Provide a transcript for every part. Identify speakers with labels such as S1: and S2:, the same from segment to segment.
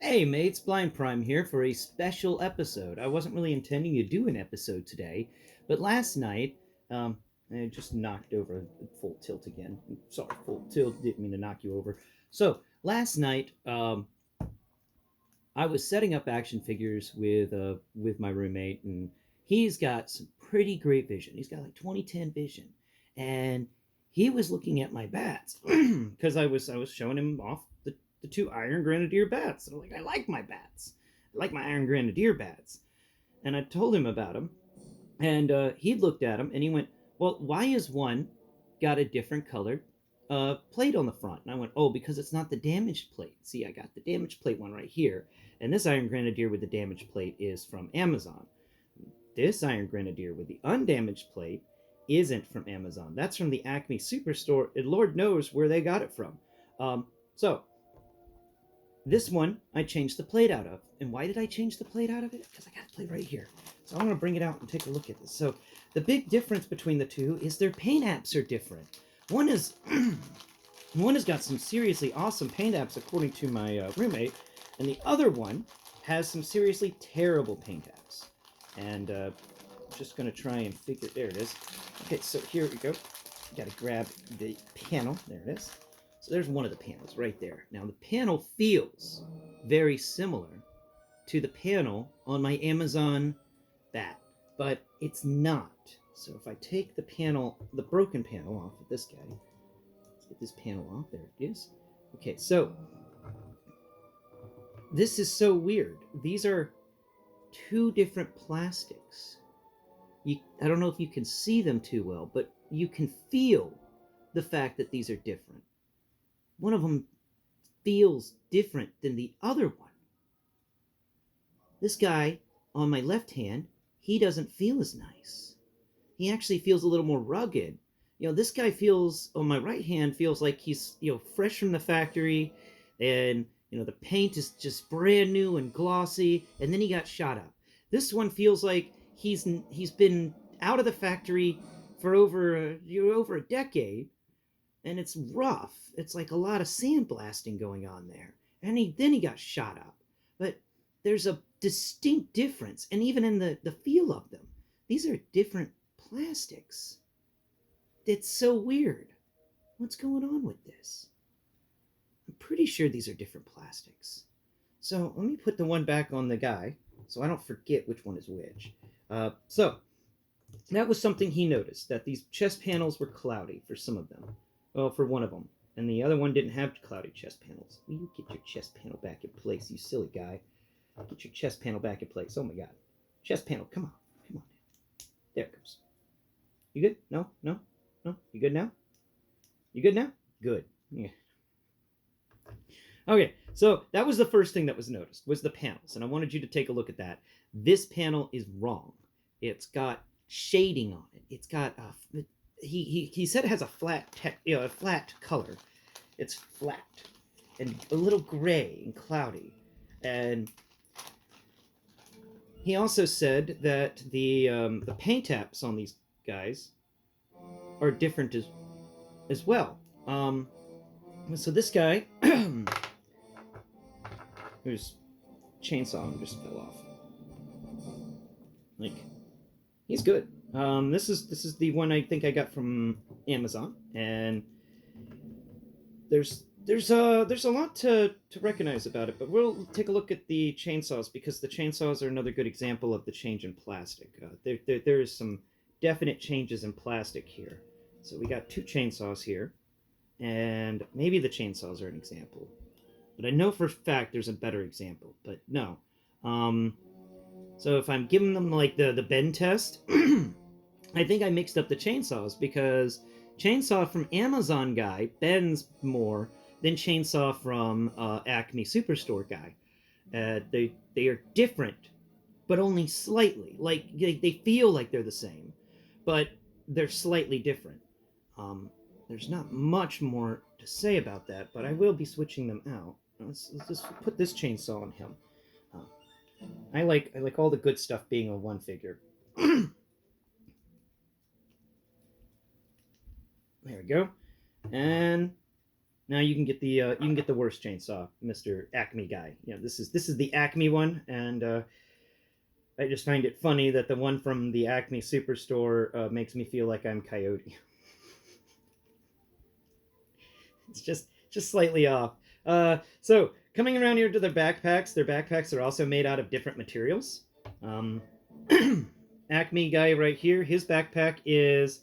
S1: Hey mates, Blind Prime here for a special episode. I wasn't really intending to do an episode today, but last night, I just knocked over full tilt again. Sorry, full tilt, didn't mean to knock you over. So, last night, I was setting up action figures with my roommate, and he's got some pretty great vision. He's got like 2010 vision, and he was looking at my bats because I was showing him off the two Iron-Granadier bats. And I'm like, I like my bats. I like my Iron-Granadier bats, and I told him about them, and he looked at them and he went, "Well, why is one got a different colored plate on the front?" And I went, "Oh, because it's not the damaged plate. See, I got the damaged plate one right here, and this Iron-Granadier with the damaged plate is from Amazon. This Iron-Granadier with the undamaged plate isn't from Amazon. That's from the Acme Superstore, and Lord knows where they got it from." So this one I changed the plate out of. And why did I change the plate out of it? Because I got the plate right here. So I'm going to bring it out and take a look at this. So the big difference between the two is their paint apps are different. One is one has got some seriously awesome paint apps according to my roommate, and the other one has some seriously terrible paint apps. And I'm just going to try and figure. There it is. Okay, so here we go. Got to grab the panel. There it is. So there's one of the panels right there. Now the panel feels very similar to the panel on my Amazon bat, but it's not. So if I take the panel, the broken panel off of this guy, let's get this panel off. There it is. Okay, so this is so weird. These are two different plastics. I don't know if you can see them too well, but you can feel the fact that these are different. One of them feels different than the other one. This guy on my left hand, he doesn't feel as nice. He actually feels a little more rugged. This guy feels on my right hand feels like he's, fresh from the factory, and the paint is just brand new and glossy, and then he got shot up. This one feels like he's been out of the factory for over a decade, and it's rough. It's like a lot of sandblasting going on there. And then he got shot up. But there's a distinct difference, and even in the feel of them. These are different plastics. It's so weird. What's going on with this? I'm pretty sure these are different plastics. So let me put the one back on the guy so I don't forget which one is which. So that was something he noticed, that these chest panels were cloudy for some of them. Well, for one of them. And the other one didn't have cloudy chest panels. Will you get your chest panel back in place, you silly guy? Get your chest panel back in place. Oh my god. Chest panel, come on. Come on now. There it goes. You good? No? No? No? You good now? You good now? Good. Yeah. Okay, so that was the first thing that was noticed, was the panels. And I wanted you to take a look at that. This panel is wrong. It's got shading on it. It's got he said it has a flat color. It's flat and a little gray and cloudy. And he also said that the paint apps on these guys are different as well. So this guy, whose chainsaw just fell off. Like, he's good. This is the one I think I got from Amazon, and there's a lot to recognize about it, but we'll take a look at the chainsaws, because the chainsaws are another good example of the change in plastic. There is some definite changes in plastic here. So we got two chainsaws here, and maybe the chainsaws are an example, but I know for a fact there's a better example. But no. So if I'm giving them like the bend test, I think I mixed up the chainsaws, because chainsaw from Amazon guy bends more than chainsaw from Acme Superstore guy. They are different, but only slightly. Like they feel like they're the same, but they're slightly different. There's not much more to say about that, but I will be switching them out. Let's just put this chainsaw on him. Uh, I like all the good stuff being on one figure. There we go. And Now you can get the worst chainsaw, Mr. Acme guy. You know, this is the Acme one, and I just find it funny that the one from the Acme Superstore makes me feel like I'm Coyote. It's just slightly off. So coming around here to their backpacks are also made out of different materials. Um, Acme guy right here, his backpack is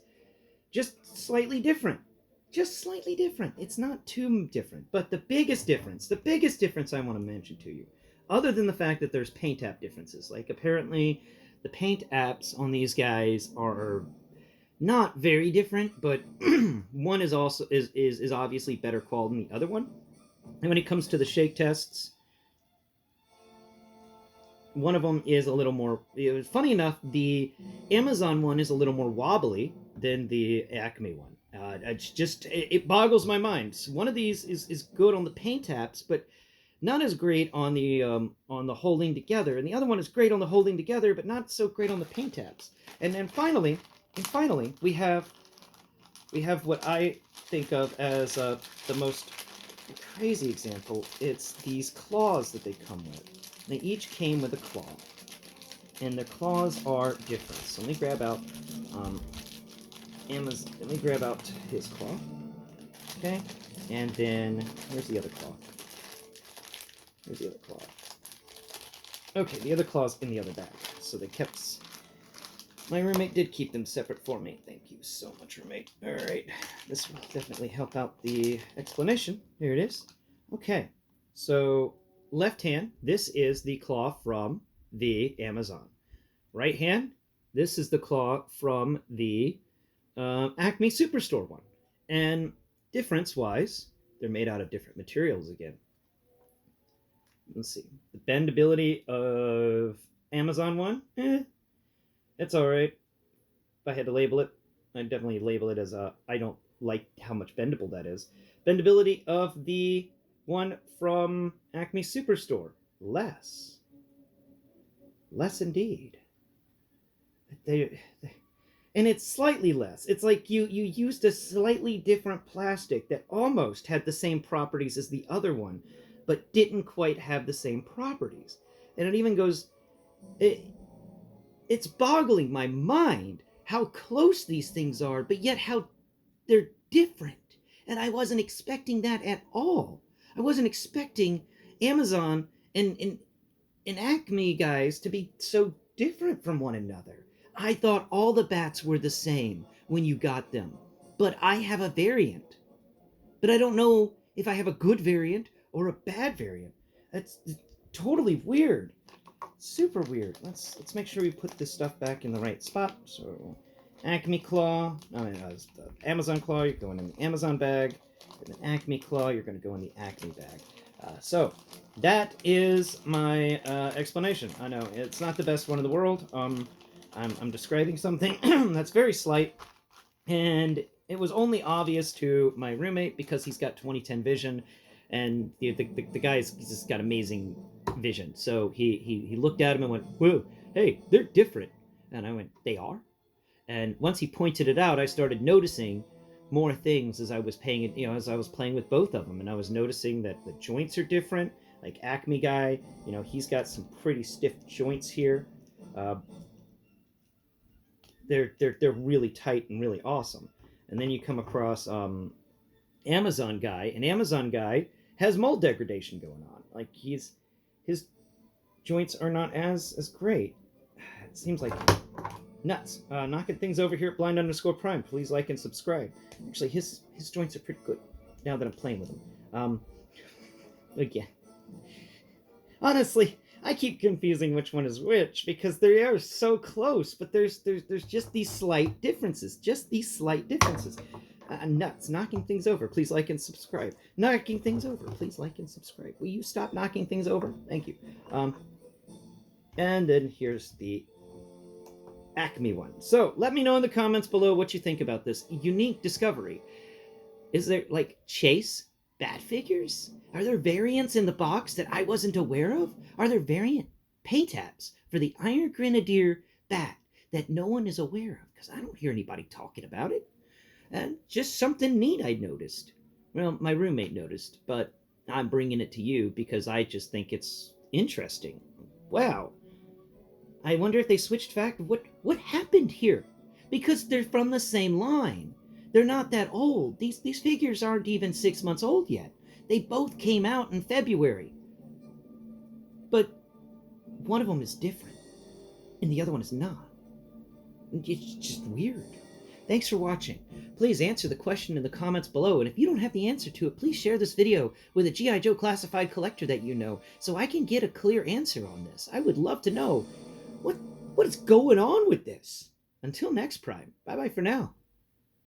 S1: just slightly different. Just slightly different. It's not too different. But the biggest difference I want to mention to you, other than the fact that there's paint app differences, like apparently the paint apps on these guys are not very different, but one is also is obviously better quality than the other one. And when it comes to the shake tests, one of them is a little more. Funny enough, the Amazon one is a little more wobbly than the Acme one. It boggles my mind. One of these is good on the paint apps, but not as great on the holding together, and the other one is great on the holding together, but not so great on the paint apps. And then finally, we have what I think of as the most crazy example. It's these claws that they come with. They each came with a claw, and the claws are different. So let me grab out Let me grab out his claw. Okay, and then where's the other claw? Where's the other claw? Okay, the other claw's in the other bag. So they kept. My roommate did keep them separate for me. Thank you so much, roommate. All right, this will definitely help out the explanation. Here it is. Okay, so left hand, this is the claw from the Amazon. Right hand, this is the claw from the Acme Superstore one. And difference-wise, they're made out of different materials again. Let's see. The bendability of Amazon one, it's all right. If I had to label it, I'd definitely label it as I don't like how much bendable that is. Bendability of the one from Acme Superstore, less indeed. They and it's slightly less. It's like you used a slightly different plastic that almost had the same properties as the other one, but didn't quite have the same properties. And it even goes, it's boggling my mind how close these things are, but yet how they're different. And I wasn't expecting that at all. I wasn't expecting Amazon and Acme guys to be so different from one another. I thought all the bats were the same when you got them. But I have a variant. But I don't know if I have a good variant or a bad variant. That's totally weird. Super weird. Let's make sure we put this stuff back in the right spot. So Acme claw, the Amazon claw, you're going in the Amazon bag. And the Acme claw, you're going to go in the Acme bag. So that is my explanation. I know it's not the best one in the world. I'm describing something that's very slight, and it was only obvious to my roommate because he's got 2010 vision, and the guy's just got amazing vision. So he looked at him and went, "Whoa, hey, they're different." And I went, "They are?" And once he pointed it out, I started noticing more things as I was as I was playing with both of them, and I was noticing that the joints are different. Like Acme guy, he's got some pretty stiff joints here. They're really tight and really awesome. And then you come across Amazon guy, and Amazon guy has mold degradation going on. Like his joints are not as great. It seems like nuts. Knocking things over here at blind_prime. Please like and subscribe. Actually, his joints are pretty good now that I'm playing with them. Again, honestly, I keep confusing which one is which because they are so close, but there's just these slight differences. Nuts. Knocking things over. Please like and subscribe. Knocking things over. Please like and subscribe. Will you stop knocking things over? Thank you. And then here's the Acme one. So let me know in the comments below what you think about this unique discovery. Is there like chase bat figures? Are there variants in the box that I wasn't aware of? Are there variant paint apps for the Iron-Granadier bat that no one is aware of? Because I don't hear anybody talking about it. And just something neat I noticed. Well, my roommate noticed, but I'm bringing it to you because I just think it's interesting. Wow. I wonder if they switched fact. What happened here? Because they're from the same line. They're not that old. These figures aren't even 6 months old yet. They both came out in February. But one of them is different, and the other one is not. It's just weird. Thanks for watching. Please answer the question in the comments below, and if you don't have the answer to it, please share this video with a G.I. Joe classified collector that you know, so I can get a clear answer on this. I would love to know what is going on with this. Until next Prime, bye-bye for now.